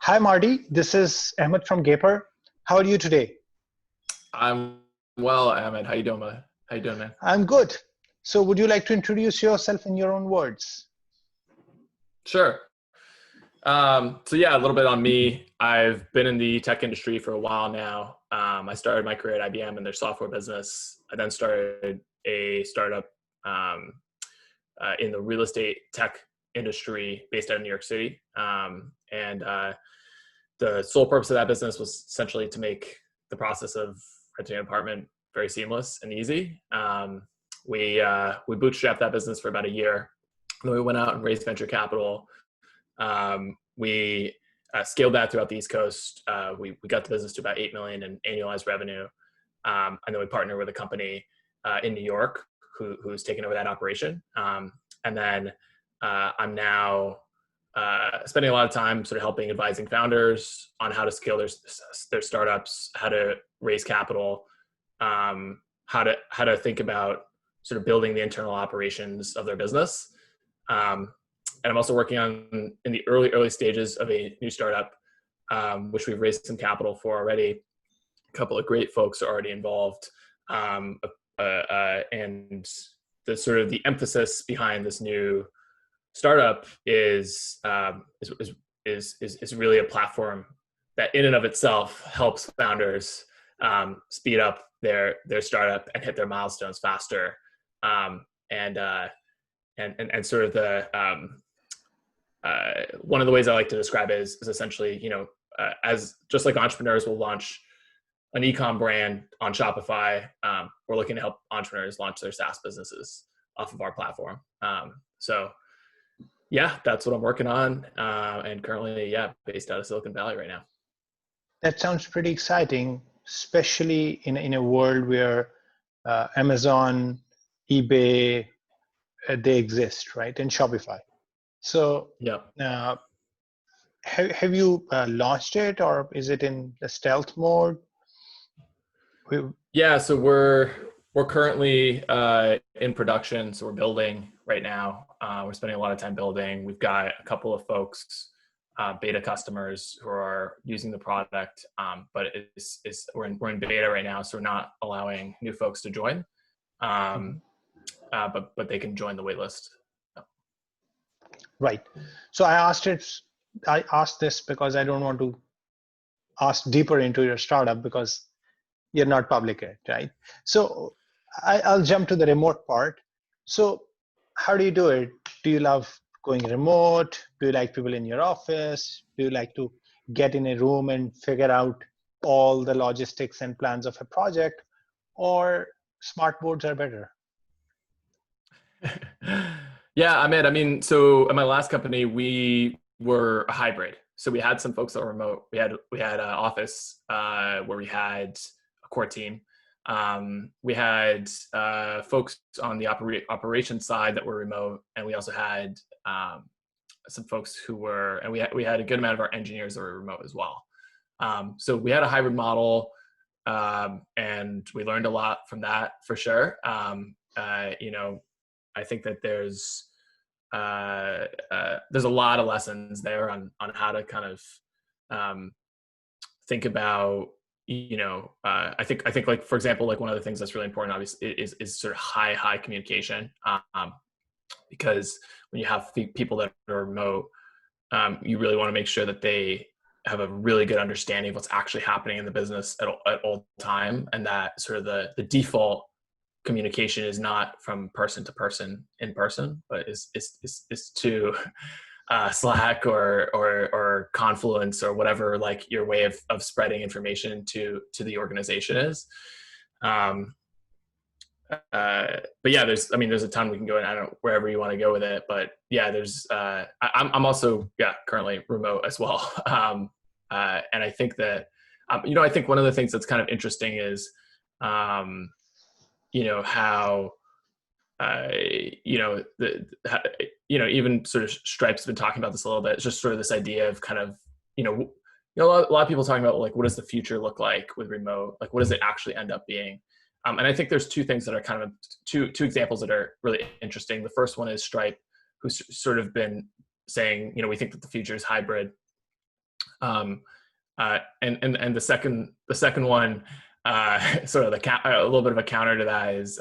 Hi, Marty. This is Ahmed from Gaper. How are you today? I'm well, Ahmed. How you doing, man? How you doing, man? I'm good. So, would you like to introduce yourself in your own words? Sure. So yeah, a little bit on me. I've been in the tech industry for a while now. I started my career at IBM in their software business. I then started a startup um, in the real estate tech industry based out of New York City. And the sole purpose of that business was essentially to make the process of renting an apartment very seamless and easy. We bootstrapped that business for about a year. Then we went out and raised venture capital. We scaled that throughout the East Coast. We got the business to about 8 million in annualized revenue. And then we partnered with a company in New York who's taken over that operation. And then I'm now spending a lot of time sort of helping advising founders on how to scale their startups, how to raise capital, how to think about sort of building the internal operations of their business. And I'm also working on in the early stages of a new startup, which we've raised some capital for already. A couple of great folks are already involved, and the sort of the emphasis behind this new startup is really a platform that in and of itself helps founders speed up their startup and hit their milestones faster. And sort of one of the ways I like to describe it is essentially, as just like entrepreneurs will launch an e-com brand on Shopify, we're looking to help entrepreneurs launch their SaaS businesses off of our platform. So yeah, that's what I'm working on. And currently, based out of Silicon Valley right now. That sounds pretty exciting, especially in a world where Amazon, eBay, they exist, right? And Shopify. So, Yeah. have you launched it, or is it in the stealth mode? Yeah, so we're currently in production, so we're building right now. We're spending a lot of time building. We've got a couple of folks, beta customers who are using the product, but we're in beta right now, so we're not allowing new folks to join, but they can join the waitlist. Right. So I asked this because I don't want to ask deeper into your startup because you're not public yet, right? So I'll jump to the remote part. So how do you do it? Do you love going remote? Do you like people in your office? Do you like to get in a room and figure out all the logistics and plans of a project? Or smart boards are better? Yeah, Ahmed. I mean, so at my last company, we were a hybrid. So we had some folks that were remote. We had an office where we had a core team. We had folks on the operation side that were remote, and we also had some folks who were, and we had a good amount of our engineers that were remote as well. So we had a hybrid model, and we learned a lot from that for sure. I think that there's a lot of lessons there on how to kind of think about, I think like, for example, like one of the things that's really important obviously is sort of high communication, because when you have people that are remote, you really want to make sure that they have a really good understanding of what's actually happening in the business at all time, and that sort of the default communication is not from person to person in person, but is to Slack or Confluence or whatever, like your way of spreading information to the organization is. But yeah, there's a ton we can go in. I don't know wherever you want to go with it, but yeah, I'm also currently remote as well. And I think that I think one of the things that's kind of interesting is how even sort of Stripe's been talking about this a little bit. It's just sort of this idea of kind of a lot of people talking about, like, what does the future look like with remote? Like, what does it actually end up being? And I think there's two things that are kind of two examples that are really interesting. The first one is Stripe, who's sort of been saying, we think that the future is hybrid. And the second one, sort of a little bit of a counter to that is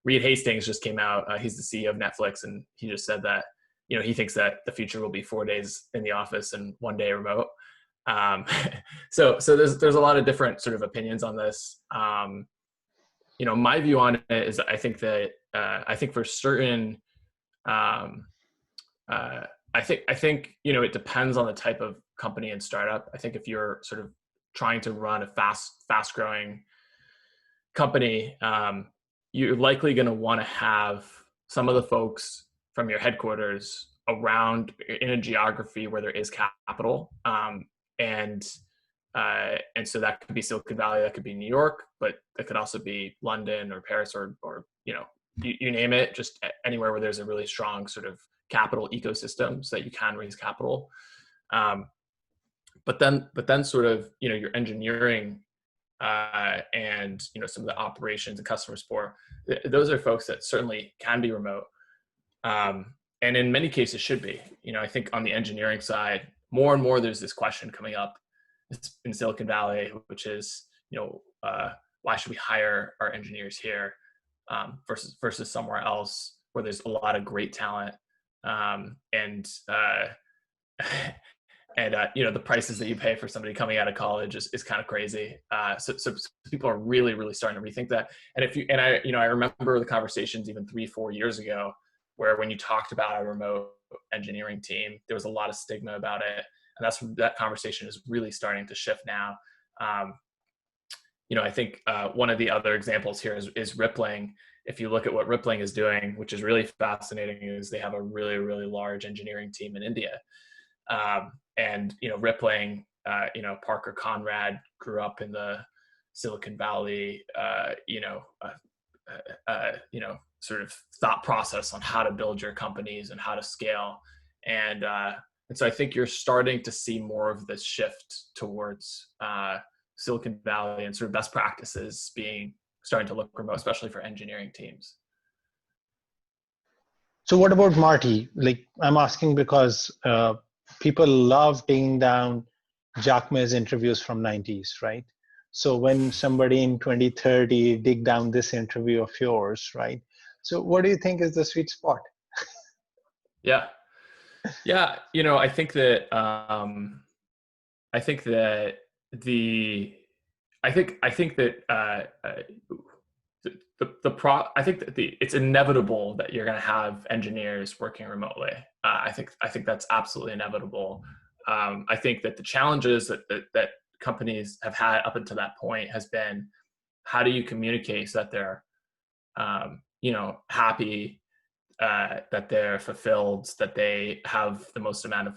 Reed Hastings just came out. He's the CEO of Netflix, and he just said that he thinks that the future will be 4 days in the office and 1 day remote. So there's a lot of different sort of opinions on this. My view on it is I think for certain, I think it depends on the type of company and startup. I think if you're sort of trying to run a fast growing company, you're likely going to want to have some of the folks from your headquarters around in a geography where there is capital, and so that could be Silicon Valley, that could be New York, but that could also be London or Paris or you name it, just anywhere where there's a really strong sort of capital ecosystem so that you can raise capital. But then sort of, your engineering and, some of the operations and customer support, those are folks that certainly can be remote. And in many cases should be. I think on the engineering side, more and more there's this question coming up in Silicon Valley, which is, why should we hire our engineers here versus somewhere else where there's a lot of great talent, and the prices that you pay for somebody coming out of college is kind of crazy. So people are really, really starting to rethink that. And I remember the conversations even 3-4 years ago, where when you talked about a remote engineering team, there was a lot of stigma about it. And that conversation is really starting to shift now. I think one of the other examples here is Rippling. If you look at what Rippling is doing, which is really fascinating, is they have a really, really large engineering team in India. And Rippling, Parker Conrad grew up in the Silicon Valley, sort of thought process on how to build your companies and how to scale. And so I think you're starting to see more of this shift towards Silicon Valley and sort of best practices starting to look remote, especially for engineering teams. So what about Marty? Like, I'm asking because people love taking down Jack Ma's interviews from 90s, right? So when somebody in 2030 dig down this interview of yours, right? So what do you think is the sweet spot? Yeah. I think that it's inevitable that you're going to have engineers working remotely. I think that's absolutely inevitable. I think that the challenges that companies have had up until that point has been, how do you communicate so that they're happy, that they're fulfilled, that they have the most amount of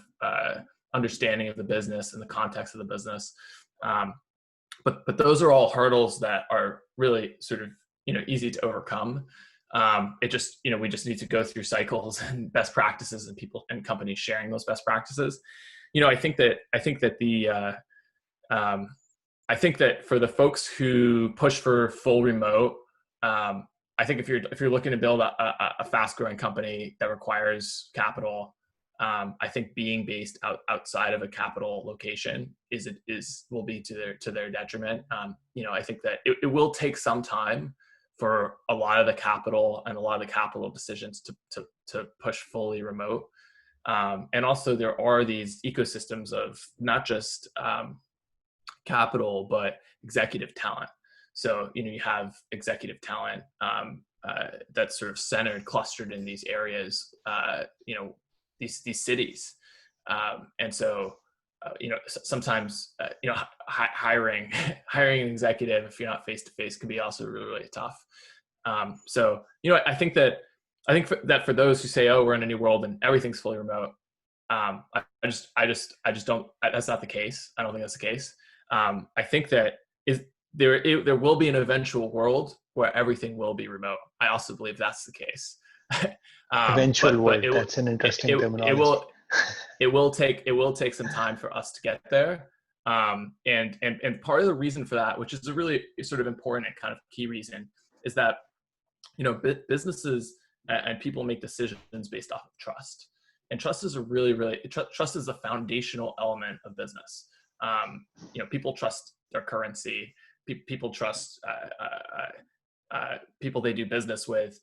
understanding of the business and the context of the business. But those are all hurdles that are really sort of easy to overcome. We just need to go through cycles and best practices and people and companies sharing those best practices. I think that for the folks who push for full remote, I think if you're looking to build a fast growing company that requires capital, I think being based outside of a capital location will be to their detriment. I think that it will take some time for a lot of the capital and a lot of the capital decisions to push fully remote. And also there are these ecosystems of not just capital, but executive talent. So, you have executive talent that's sort of centered, clustered in these areas, these cities. And so, sometimes, hiring an executive, if you're not face-to-face, can be also really, really tough. So, I think that for those who say, oh, we're in a new world and everything's fully remote, I just don't, that's not the case. I don't think that's the case. I think that there will be an eventual world where everything will be remote. I also believe that's the case. Eventual world. That's an interesting terminology. It will take some time for us to get there. And part of the reason for that, which is a really sort of important and kind of key reason, is that, businesses and people make decisions based off of trust. And trust is a really, really, trust is a foundational element of business. People trust their currency. People trust people they do business with.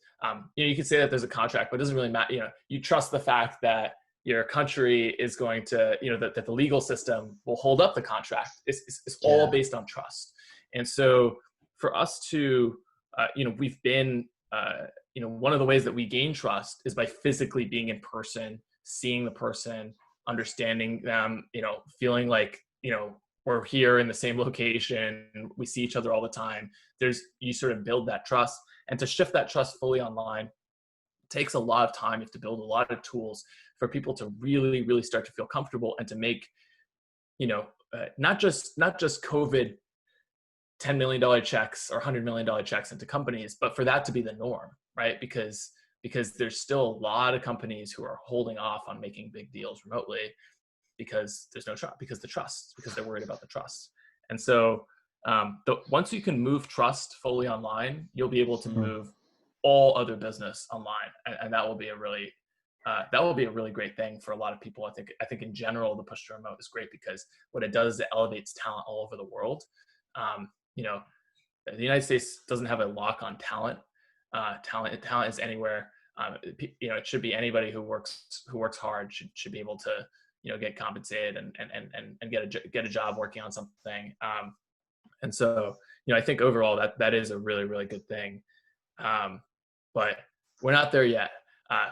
You can say that there's a contract, but it doesn't really matter. You trust the fact that your country is going to, that the legal system will hold up the contract. It's all based on trust. And so for us to, we've been, one of the ways that we gain trust is by physically being in person, seeing the person, understanding them, feeling like, we're here in the same location, we see each other all the time. You sort of build that trust, and to shift that trust fully online takes a lot of time. You have to build a lot of tools for people to really, really start to feel comfortable and to make, not just COVID $10 million checks or $100 million checks into companies, but for that to be the norm, right? Because there's still a lot of companies who are holding off on making big deals remotely because there's no trust, because they're worried about the trust. And so once you can move trust fully online, you'll be able to move all other business online, and that will be a really great thing for a lot of people. I think in general, the push to remote is great because what it does is it elevates talent all over the world. The United States doesn't have a lock on talent. Talent is anywhere. It should be anybody who works hard should be able to, get compensated and get a job working on something. And so, I think overall that is a really, really good thing. But we're not there yet.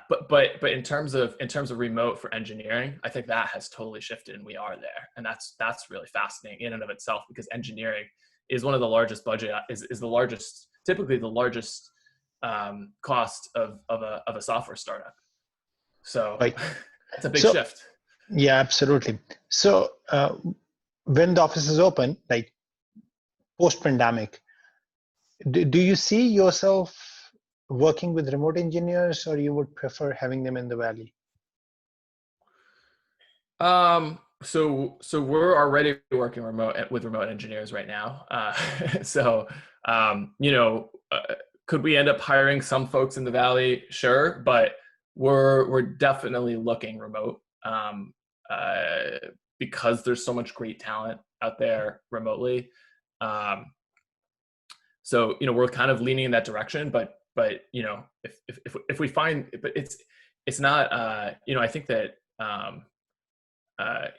But in terms of remote for engineering, I think that has totally shifted, and we are there. And that's really fascinating in and of itself, because engineering is one of the largest typically the largest cost of a software startup. So Right. it's a big shift. Yeah, absolutely. So when the office is open, like post-pandemic, do you see yourself working with remote engineers, or you would prefer having them in the Valley? So we're already working with remote engineers right now. Could we end up hiring some folks in the Valley? Sure, but we're definitely looking remote, because there's so much great talent out there remotely. So we're kind of leaning in that direction, but if we find, but it's not, I think that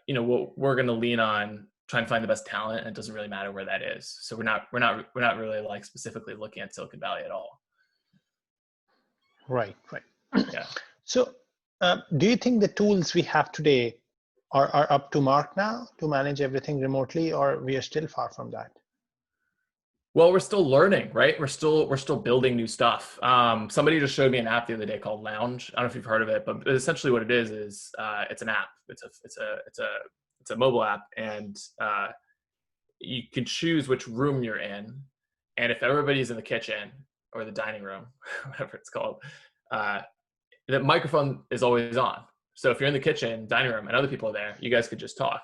we're going to lean on trying to find the best talent, and it doesn't really matter where that is. So we're not really like specifically looking at Silicon Valley at all. Right. Yeah. So do you think the tools we have today are up to mark now to manage everything remotely, or we are still far from that? Well, we're still learning, right? We're still building new stuff. Somebody just showed me an app the other day called Lounge. I don't know if you've heard of it, but essentially what it is it's an app. It's a mobile app, and you can choose which room you're in, and if everybody's in the kitchen or the dining room, whatever it's called, the microphone is always on. So if you're in the kitchen, dining room, and other people are there, you guys could just talk.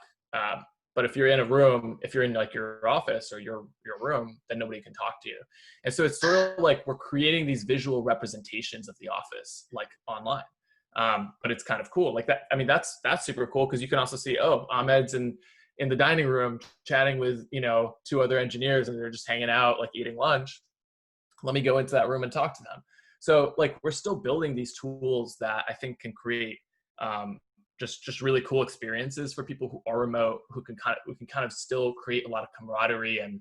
But if you're in a room, if you're in like your office or your room, then nobody can talk to you. And so it's sort of like we're creating these visual representations of the office, like online. But it's kind of cool. Like that. I mean, that's super cool, because you can also see, Ahmed's in the dining room chatting with, two other engineers, and they're just hanging out, like eating lunch. Let me go into that room and talk to them. So like we're still building these tools that I think can create just really cool experiences for people who are remote, who can kind of still create a lot of camaraderie, and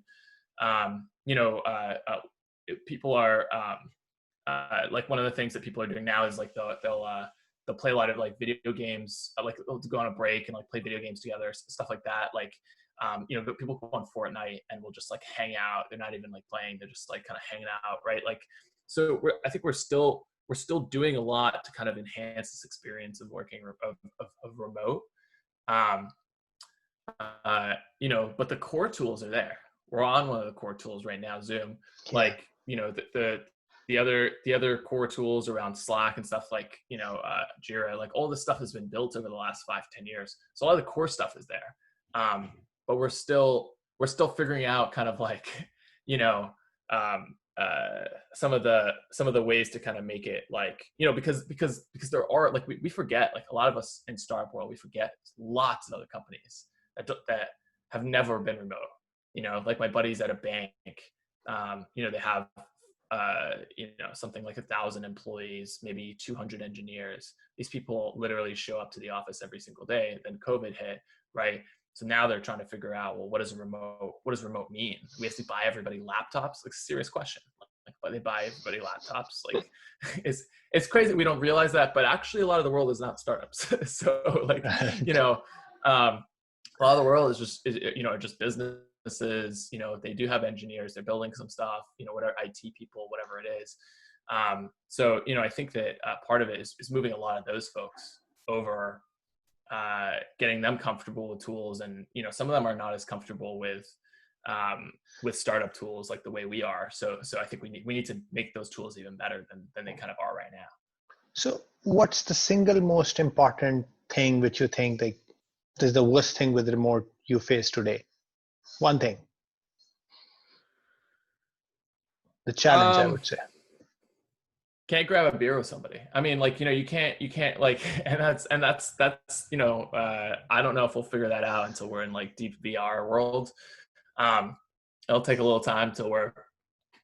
people are like, one of the things that people are doing now is like they'll play a lot of like video games, like they'll go on a break and like play video games together, stuff like that. Like people go on Fortnite and will just like hang out. They're not even like playing; they're just like kind of hanging out, right? Like, so I think we're still doing a lot to kind of enhance this experience of working of remote. But the core tools are there. We're on one of the core tools right now, Zoom. Yeah. Like, the other core tools around Slack and stuff, like, Jira, like all this stuff has been built over the last 5-10 years. So a lot of the core stuff is there. But we're still figuring out kind of like, some of the ways to kind of make it like, because there are like, we forget, like a lot of us in startup world, we forget lots of other companies that have never been remote. Like my buddies at a bank, they have something like 1,000 employees, maybe 200 engineers. These people literally show up to the office every single day. Then COVID hit, right? So now they're trying to figure out, well, what does remote mean? We have to buy everybody laptops? Like, serious question. Like, but they buy everybody laptops. Like, it's crazy. We don't realize that, but actually a lot of the world is not startups. So like, a lot of the world is just businesses. They do have engineers, they're building some stuff, whatever, IT people, whatever it is. So I think that part of it is moving a lot of those folks over, getting them comfortable with tools. And some of them are not as comfortable with startup tools like the way we are. So I think we need to make those tools even better than they kind of are right now. So what's the single most important thing which you think like is the worst thing with remote you face today? One thing. The challenge, I would say. Can't grab a beer with somebody. I mean, like, you can't like, and that's, I don't know if we'll figure that out until we're in like deep VR world. It'll take a little time till we're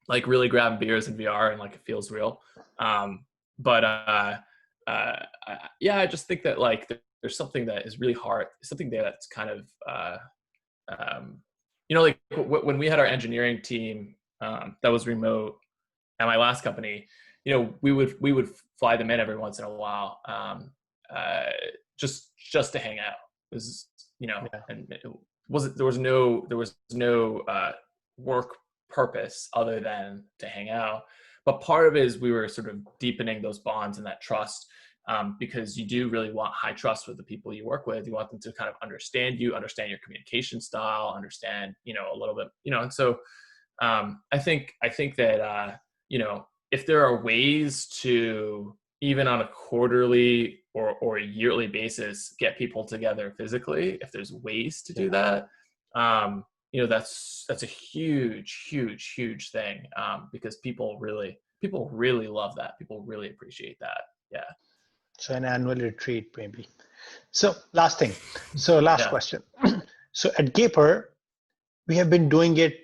like really grabbing beers in VR and like it feels real. Yeah, I just think that like there's something that is really hard, something there that's kind of, like when we had our engineering team that was remote at my last company, we would fly them in every once in a while, just to hang out. It was, and there was no work purpose other than to hang out. But part of it is we were sort of deepening those bonds and that trust, because you do really want high trust with the people you work with. You want them to kind of understand you, understand your communication style, understand, a little bit, and so I think that, if there are ways to, even on a quarterly or a yearly basis, get people together physically, if there's ways to do that, that's a huge thing, because people really love that. People really appreciate that. Yeah. So an annual retreat, maybe. So last thing. So last question. So at Gaper, we have been doing it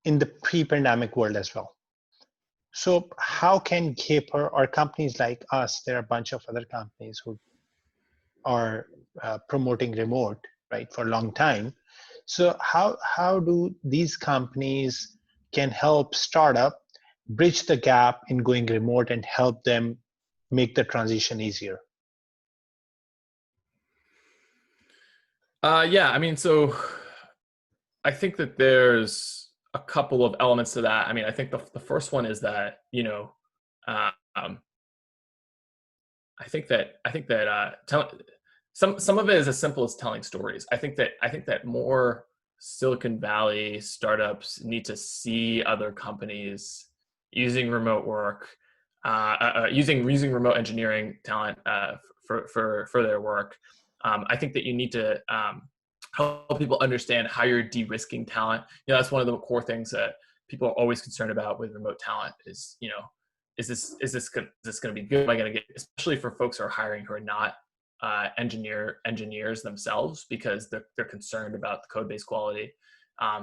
in the pre-pandemic world as well. So how can Gaper or companies like us, there are a bunch of other companies who are promoting remote, right, for a long time. So how do these companies can help startup bridge the gap in going remote and help them make the transition easier? Yeah, I mean, so I think that there's a couple of elements to that. I mean, I think the first one is that, I think that some of it is as simple as telling stories. I think that more Silicon Valley startups need to see other companies using remote work, using remote engineering talent for their work. I think that you need to help people understand how you're de-risking talent. That's one of the core things that people are always concerned about with remote talent is, is this going to be good? Am I going to get, especially for folks who are hiring who are not engineers themselves, because they're concerned about the code base quality.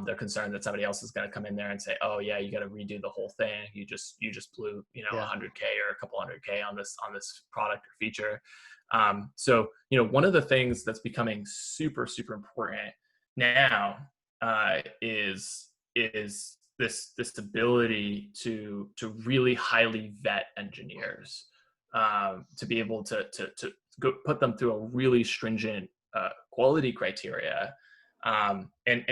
They're concerned that somebody else is going to come in there and say, oh yeah, you got to redo the whole thing. You just blew, $100K or a couple $100K on this product or feature. So, one of the things that's becoming super, super important now, is this ability to really highly vet engineers, to be able to go put them through a really stringent quality criteria, and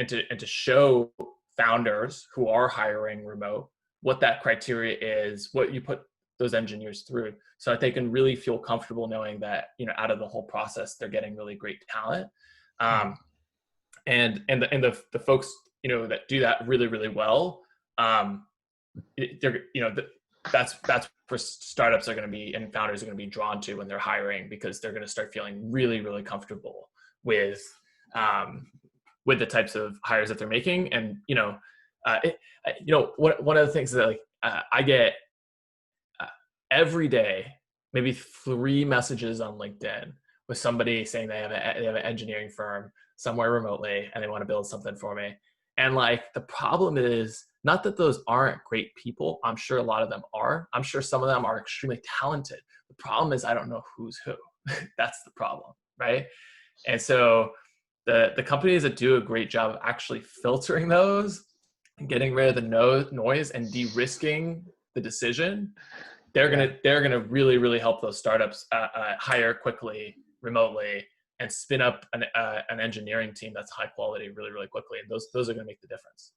to show founders who are hiring remote what that criteria is, what you put those engineers through, so that they can really feel comfortable knowing that, out of the whole process, they're getting really great talent. And the folks, that do that really, really well, they're, that's where startups are going to be, and founders are going to be drawn to when they're hiring, because they're going to start feeling really, really comfortable with the types of hires that they're making. And, One of the things that I get every day, maybe 3 messages on LinkedIn with somebody saying they have an engineering firm somewhere remotely and they want to build something for me. And the problem is not that those aren't great people. I'm sure a lot of them are. I'm sure some of them are extremely talented. The problem is I don't know who's who. That's the problem, right? And so the companies that do a great job of actually filtering those and getting rid of the noise and de-risking the decision, they're gonna really, really help those startups hire quickly, remotely, and spin up an engineering team that's high quality really, really quickly. And those are gonna make the difference.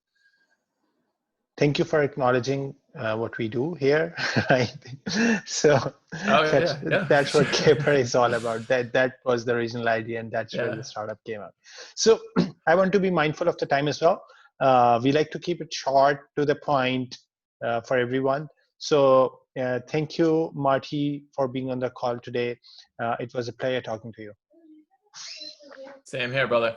Thank you for acknowledging what we do here. Right? So that's what Caper is all about. That was the original idea, and that's where the startup came out. So I want to be mindful of the time as well. We like to keep it short, to the point, for everyone. So thank you, Marty, for being on the call today. It was a pleasure talking to you. Same here, brother.